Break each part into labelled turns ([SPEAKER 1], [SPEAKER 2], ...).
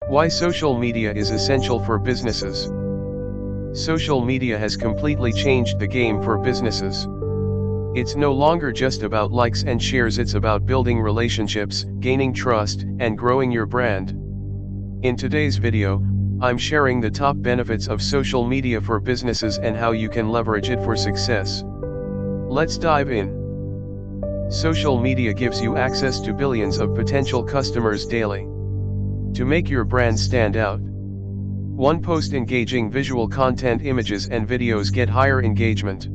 [SPEAKER 1] Why social media is essential for businesses. Social media has completely changed the game for businesses. It's no longer just about likes and shares, it's about building relationships, gaining trust, and growing your brand. In today's video, I'm sharing the top benefits of social media for businesses and how you can leverage it for success. Let's dive in. Social media gives you access to billions of potential customers daily. To make your brand stand out, 1. Post engaging visual content. Images and videos get higher engagement.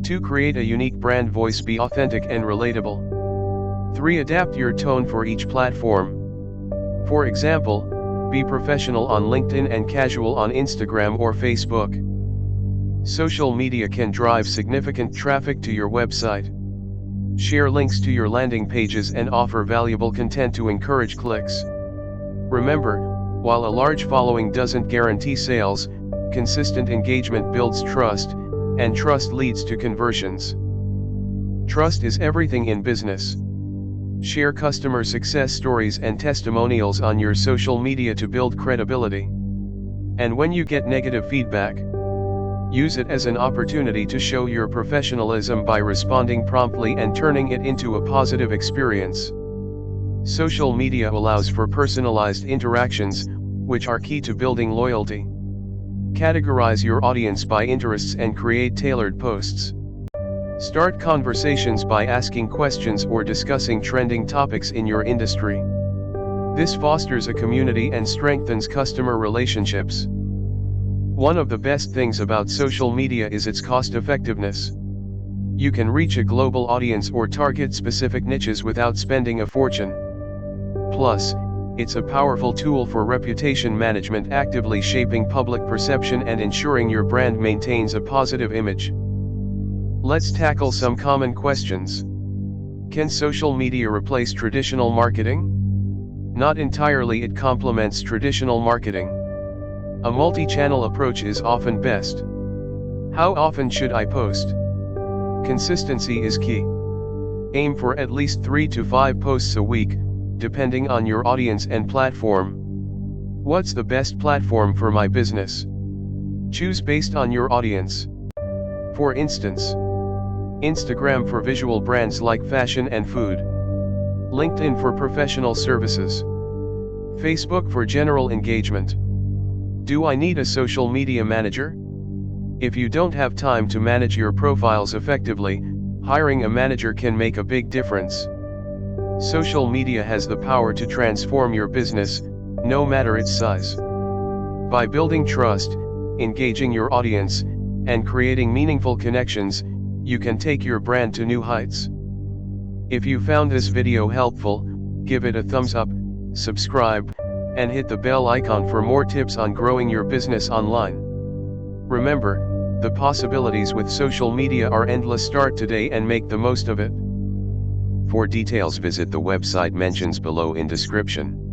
[SPEAKER 1] 2. Create a unique brand voice. Be authentic and relatable. 3. Adapt your tone for each platform. For example, be professional on LinkedIn and casual on Instagram or Facebook. Social media can drive significant traffic to your website. Share links to your landing pages and offer valuable content to encourage clicks. Remember, while a large following doesn't guarantee sales, consistent engagement builds trust, and trust leads to conversions. Trust is everything in business. Share customer success stories and testimonials on your social media to build credibility. And when you get negative feedback, use it as an opportunity to show your professionalism by responding promptly and turning it into a positive experience. Social media allows for personalized interactions, which are key to building loyalty. Categorize your audience by interests and create tailored posts. Start conversations by asking questions or discussing trending topics in your industry. This fosters a community and strengthens customer relationships. One of the best things about social media is its cost effectiveness. You can reach a global audience or target specific niches without spending a fortune. Plus, it's a powerful tool for reputation management, actively shaping public perception and ensuring your brand maintains a positive image. Let's tackle some common questions. Can social media replace traditional marketing? Not entirely. It complements traditional marketing. A multi-channel approach is often best. How often should I post? Consistency is key. Aim for at least 3 to 5 posts a week, depending on your audience and platform. What's the best platform for my business? Choose based on your audience. For instance, Instagram for visual brands like fashion and food. LinkedIn for professional services. Facebook for general engagement. Do I need a social media manager? If you don't have time to manage your profiles effectively, hiring a manager can make a big difference. Social media has the power to transform your business, no matter its size. By building trust, engaging your audience, and creating meaningful connections, you can take your brand to new heights. If you found this video helpful, give it a thumbs up, subscribe, and hit the bell icon for more tips on growing your business online. Remember, the possibilities with social media are endless. Start today and make the most of it.
[SPEAKER 2] For details, visit the website mentions below in description.